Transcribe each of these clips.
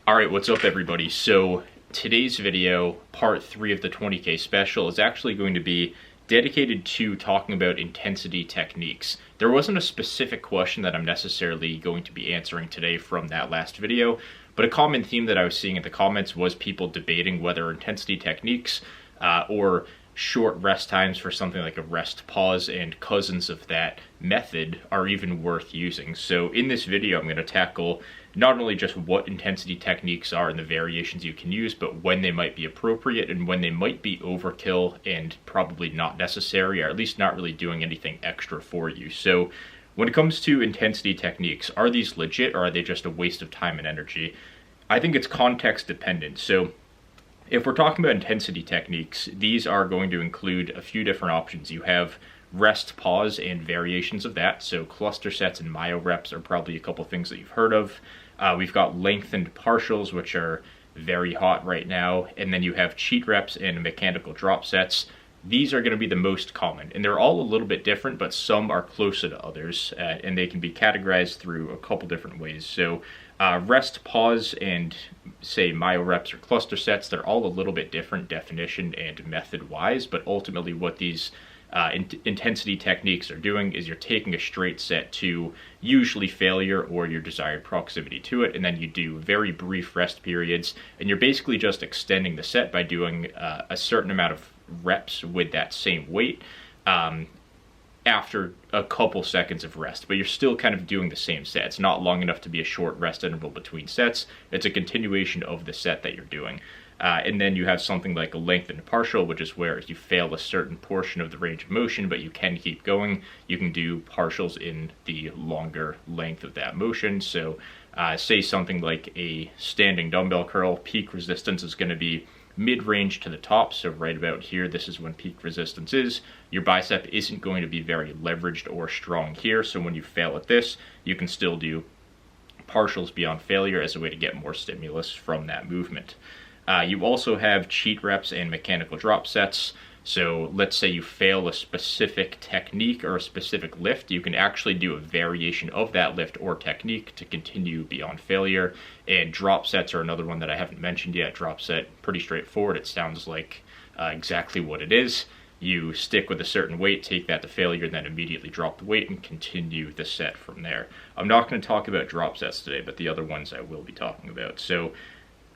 Alright, what's up everybody? So today's video, part 3 of the 20K special, is actually going to be dedicated to talking about intensity techniques. There wasn't a specific question that I'm necessarily going to be answering today from that last video, but a common theme that I was seeing in the comments was people debating whether intensity techniques or short rest times for something like a rest pause and cousins of that method are even worth using. So in this video, I'm going to tackle not only just what intensity techniques are and the variations you can use, but when they might be appropriate and when they might be overkill and probably not necessary, or at least not really doing anything extra for you. So when it comes to intensity techniques, are these legit or are they just a waste of time and energy? I think it's context dependent. So if we're talking about intensity techniques, these are going to include a few different options. You have rest pause and variations of that. So cluster sets and myoreps are probably a couple things that you've heard of. We've got lengthened partials, which are very hot right now. And then you have cheat reps and mechanical drop sets. These are going to be the most common, and they're all a little bit different, but some are closer to others, and they can be categorized through a couple different ways. So rest pause and say myoreps or cluster sets, they're all a little bit different definition and method wise, but ultimately what these intensity techniques are doing is you're taking a straight set to usually failure or your desired proximity to it, and then you do very brief rest periods, and you're basically just extending the set by doing a certain amount of reps with that same weight after a couple seconds of rest, but you're still kind of doing the same set. It's not long enough to be a short rest interval between sets. It's a continuation of the set that you're doing. And then you have something like a lengthened partial, which is where if you fail a certain portion of the range of motion, but you can keep going, you can do partials in the longer length of that motion. So say something like a standing dumbbell curl, peak resistance is going to be mid-range to the top, so right about here, this is when peak resistance is. Your bicep isn't going to be very leveraged or strong here, so when you fail at this, you can still do partials beyond failure as a way to get more stimulus from that movement. You also have cheat reps and mechanical drop sets. So let's say you fail a specific technique or a specific lift, you can actually do a variation of that lift or technique to continue beyond failure. And drop sets are another one that I haven't mentioned yet. Drop set, pretty straightforward. It sounds like exactly what it is. You stick with a certain weight, take that to failure, and then immediately drop the weight and continue the set from there. I'm not going to talk about drop sets today, but the other ones I will be talking about. So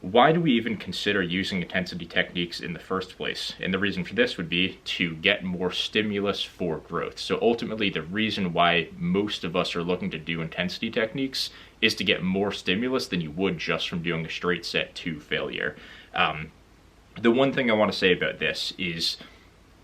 why do we even consider using intensity techniques in the first place? And the reason for this would be to get more stimulus for growth. So ultimately, the reason why most of us are looking to do intensity techniques is to get more stimulus than you would just from doing a straight set to failure. The one thing I want to say about this is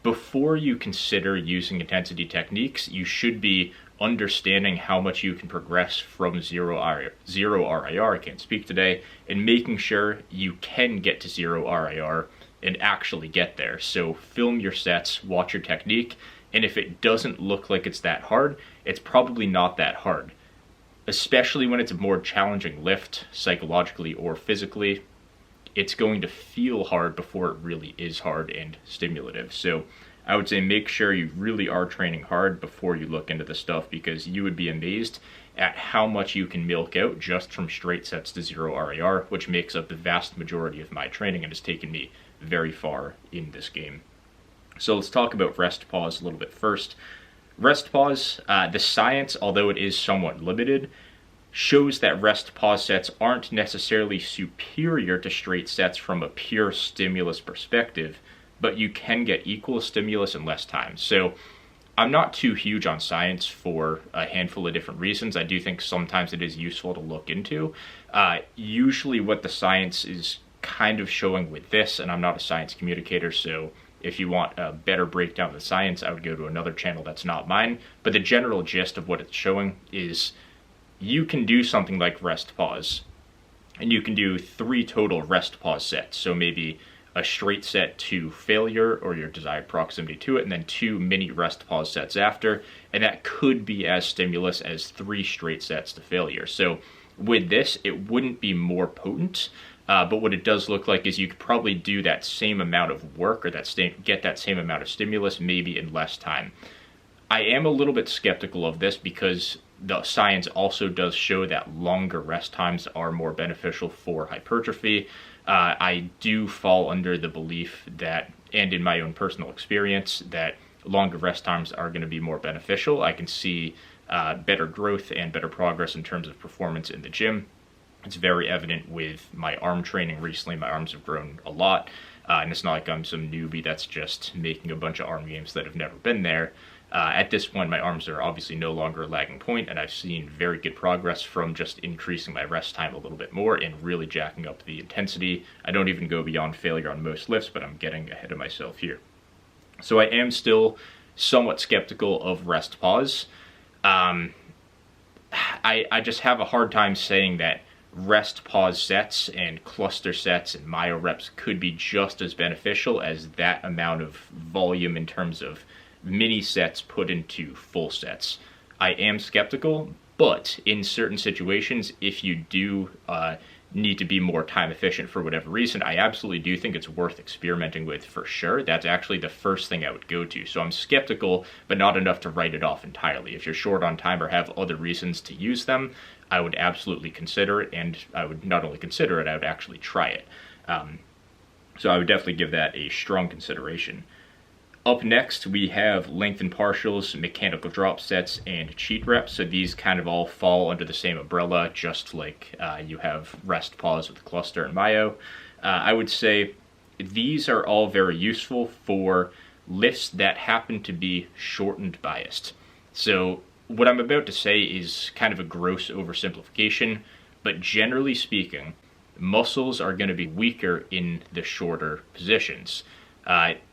before you consider using intensity techniques, you should be understanding how much you can progress from zero RIR, I can't speak today, and making sure you can get to zero RIR and actually get there. So film your sets, watch your technique, and if it doesn't look like it's that hard, it's probably not that hard. Especially when it's a more challenging lift, psychologically or physically, it's going to feel hard before it really is hard and stimulative. So I would say make sure you really are training hard before you look into this stuff, because you would be amazed at how much you can milk out just from straight sets to zero RIR, which makes up the vast majority of my training and has taken me very far in this game. So let's talk about rest pause a little bit first. Rest pause, the science, although it is somewhat limited, shows that rest pause sets aren't necessarily superior to straight sets from a pure stimulus perspective, but you can get equal stimulus in less time. So I'm not too huge on science for a handful of different reasons. I do think sometimes it is useful to look into. Usually what the science is kind of showing with this, and I'm not a science communicator, so if you want a better breakdown of the science, I would go to another channel that's not mine. But the general gist of what it's showing is you can do something like rest pause, and you can do 3 total rest pause sets. So maybe a straight set to failure or your desired proximity to it, and then 2 mini rest pause sets after, and that could be as stimulus as 3 straight sets to failure. So with this, it wouldn't be more potent, but what it does look like is you could probably do that same amount of work or get that same amount of stimulus maybe in less time. I am a little bit skeptical of this because the science also does show that longer rest times are more beneficial for hypertrophy. I do fall under the belief that, and in my own personal experience, that longer rest times are going to be more beneficial. I can see better growth and better progress in terms of performance in the gym. It's very evident with my arm training recently. My arms have grown a lot, and it's not like I'm some newbie that's just making a bunch of arm gains that have never been there. At this point, my arms are obviously no longer a lagging point, and I've seen very good progress from just increasing my rest time a little bit more and really jacking up the intensity. I don't even go beyond failure on most lifts, but I'm getting ahead of myself here. So I am still somewhat skeptical of rest pause. I just have a hard time saying that rest pause sets and cluster sets and myoreps could be just as beneficial as that amount of volume in terms of mini sets put into full sets. I am skeptical, but in certain situations, if you do need to be more time efficient for whatever reason, I absolutely do think it's worth experimenting with for sure. That's actually the first thing I would go to. So I'm skeptical, but not enough to write it off entirely. If you're short on time or have other reasons to use them, I would absolutely consider it, and I would not only consider it, I would actually try it. So I would definitely give that a strong consideration. Up next, we have lengthened partials, mechanical drop sets, and cheat reps. So these kind of all fall under the same umbrella, just like you have rest pause with cluster and myo. I would say these are all very useful for lifts that happen to be shortened biased. So what I'm about to say is kind of a gross oversimplification, but generally speaking, muscles are going to be weaker in the shorter positions.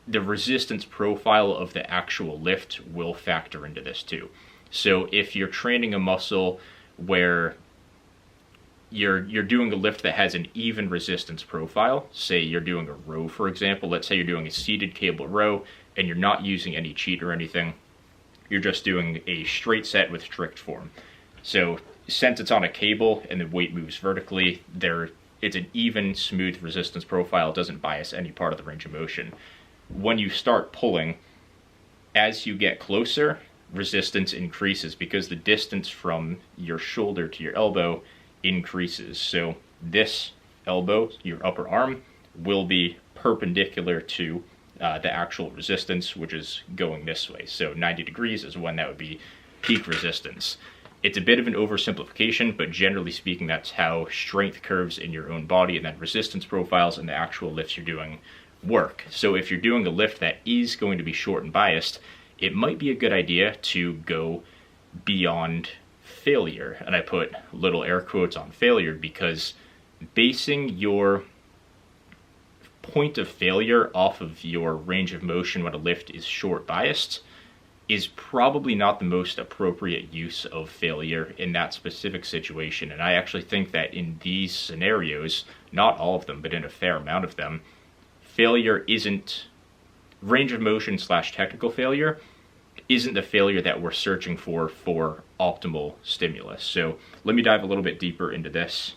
The resistance profile of the actual lift will factor into this too. So if you're training a muscle where you're doing a lift that has an even resistance profile, say you're doing a row, for example, let's say you're doing a seated cable row and you're not using any cheat or anything, you're just doing a straight set with strict form. So since it's on a cable and the weight moves vertically, it's an even, smooth resistance profile. It doesn't bias any part of the range of motion. When you start pulling, as you get closer, resistance increases because the distance from your shoulder to your elbow increases. So this elbow, your upper arm, will be perpendicular to the actual resistance, which is going this way. So 90 degrees is when that would be peak resistance. It's a bit of an oversimplification, but generally speaking, that's how strength curves in your own body and then resistance profiles and the actual lifts you're doing work. So if you're doing a lift that is going to be short and biased, it might be a good idea to go beyond failure. And I put little air quotes on failure because basing your point of failure off of your range of motion when a lift is short biased is probably not the most appropriate use of failure in that specific situation. And I actually think that in these scenarios, not all of them, but in a fair amount of them, failure isn't, range of motion / technical failure isn't the failure that we're searching for optimal stimulus. So let me dive a little bit deeper into this.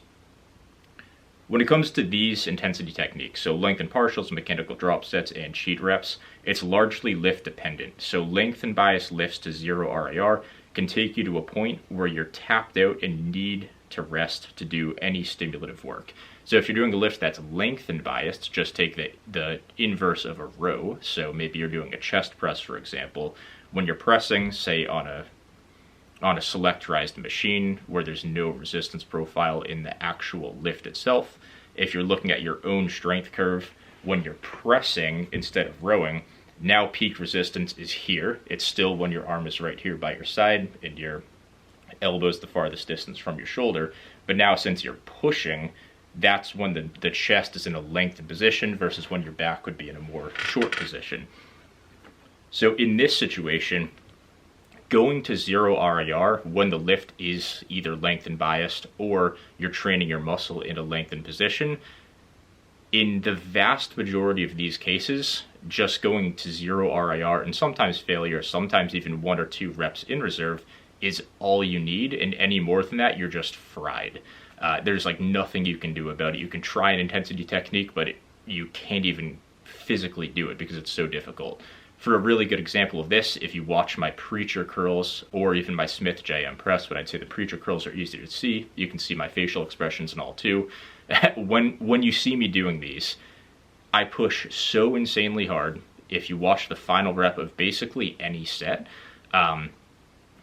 When it comes to these intensity techniques, so lengthened partials, mechanical drop sets, and cheat reps, it's largely lift dependent. So lengthened bias lifts to 0 RIR can take you to a point where you're tapped out and need to rest to do any stimulative work. So if you're doing a lift that's lengthened biased, just take the inverse of a row. So maybe you're doing a chest press, for example. When you're pressing, say on a selectorized machine where there's no resistance profile in the actual lift itself, if you're looking at your own strength curve, when you're pressing instead of rowing, now peak resistance is here. It's still when your arm is right here by your side and your elbow's the farthest distance from your shoulder. But now since you're pushing, that's when the chest is in a lengthened position versus when your back would be in a more short position. So in this situation, going to 0 RIR when the lift is either lengthened biased or you're training your muscle in a lengthened position, in the vast majority of these cases, just going to 0 RIR and sometimes failure, sometimes even 1 or 2 reps in reserve is all you need, and any more than that, you're just fried. There's like nothing you can do about it. You can try an intensity technique, but you can't even physically do it because it's so difficult. For a really good example of this, if you watch my preacher curls or even my Smith JM press, but I'd say the preacher curls are easier to see. You can see my facial expressions and all too. When you see me doing these, I push so insanely hard. If you watch the final rep of basically any set,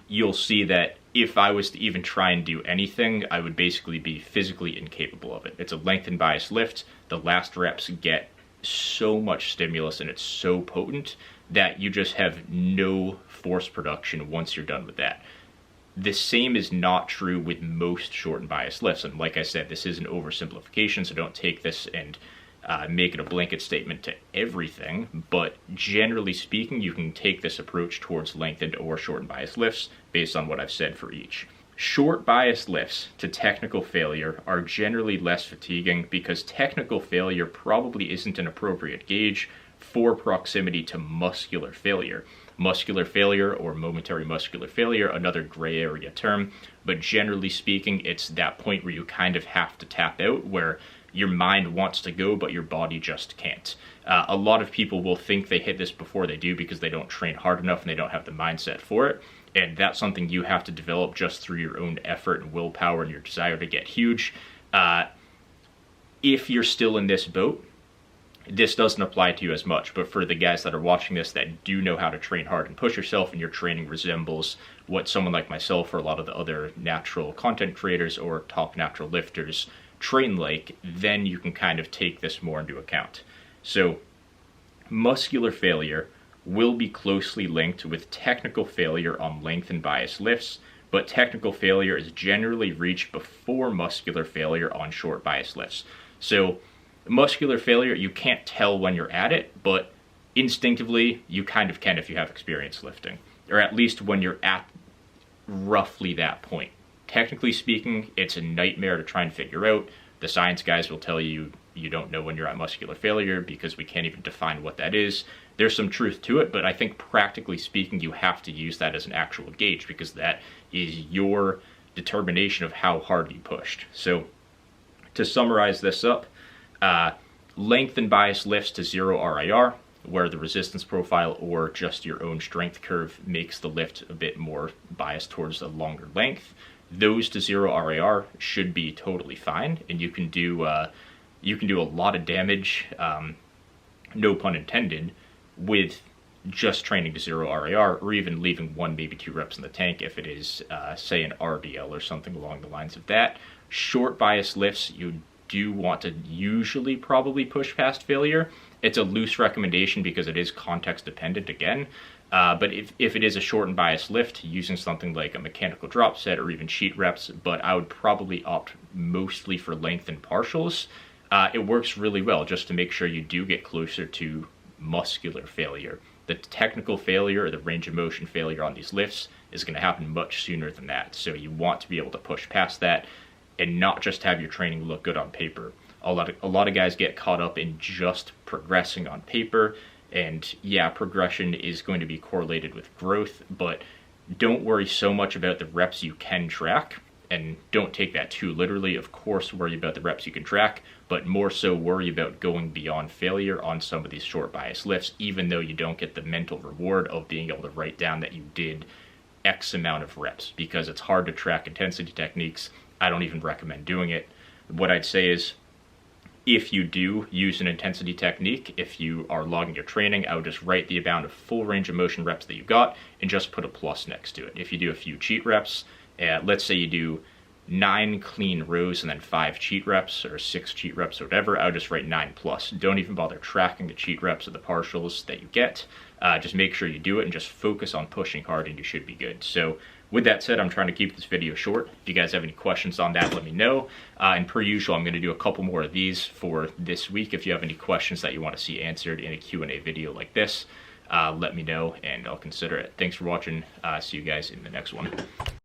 you'll see that if I was to even try and do anything, I would basically be physically incapable of it. It's a lengthened bias lift. The last reps get so much stimulus and it's so potent that you just have no force production once you're done with that. The same is not true with most shortened bias lifts. And like I said, this is an oversimplification, so don't take this and make it a blanket statement to everything. But generally speaking, you can take this approach towards lengthened or shortened bias lifts based on what I've said for each. Short bias lifts to technical failure are generally less fatiguing because technical failure probably isn't an appropriate gauge for proximity to muscular failure. Muscular failure or momentary muscular failure, another gray area term, but generally speaking, it's that point where you kind of have to tap out, where your mind wants to go, but your body just can't. A lot of people will think they hit this before they do because they don't train hard enough and they don't have the mindset for it. And that's something you have to develop just through your own effort and willpower and your desire to get huge. If you're still in this boat, this doesn't apply to you as much, but for the guys that are watching this that do know how to train hard and push yourself, and your training resembles what someone like myself or a lot of the other natural content creators or top natural lifters train like, then you can kind of take this more into account. So muscular failure will be closely linked with technical failure on lengthened bias lifts, but technical failure is generally reached before muscular failure on short bias lifts. So muscular failure, you can't tell when you're at it, but instinctively you kind of can if you have experience lifting, or at least when you're at roughly that point. Technically speaking, it's a nightmare to try and figure out. The science guys will tell you you don't know when you're at muscular failure because we can't even define what that is. There's some truth to it, but I think practically speaking, you have to use that as an actual gauge because that is your determination of how hard you pushed. So to summarize this up, lengthened bias lifts to 0 RIR, where the resistance profile or just your own strength curve makes the lift a bit more biased towards a longer length. Those to 0 RIR should be totally fine, and you can do a lot of damage, no pun intended, with just training to 0 RIR, or even leaving 1, maybe 2 reps in the tank if it is, say, an RDL or something along the lines of that. Short bias lifts, you do want to usually probably push past failure. It's a loose recommendation because it is context dependent again. But if it is a shortened bias lift, using something like a mechanical drop set or even sheet reps, but I would probably opt mostly for lengthened partials. It works really well just to make sure you do get closer to muscular failure. The technical failure or the range of motion failure on these lifts is going to happen much sooner than that. So you want to be able to push past that and not just have your training look good on paper. A lot of guys get caught up in just progressing on paper, and yeah, progression is going to be correlated with growth, but don't worry so much about the reps you can track, and don't take that too literally. Of course, worry about the reps you can track, but more so worry about going beyond failure on some of these short bias lifts, even though you don't get the mental reward of being able to write down that you did X amount of reps, because it's hard to track intensity techniques. I don't even recommend doing it. What I'd say is, if you do use an intensity technique, if you are logging your training, I would just write the amount of full range of motion reps that you got and just put a plus next to it. If you do a few cheat reps, let's say you do 9 clean rows and then 5 cheat reps or 6 cheat reps or whatever, I would just write 9 plus. Don't even bother tracking the cheat reps or the partials that you get. Just make sure you do it and just focus on pushing hard and you should be good. So with that said, I'm trying to keep this video short. If you guys have any questions on that, let me know. And per usual, I'm going to do a couple more of these for this week. If you have any questions that you want to see answered in a Q&A video like this, let me know and I'll consider it. Thanks for watching. See you guys in the next one.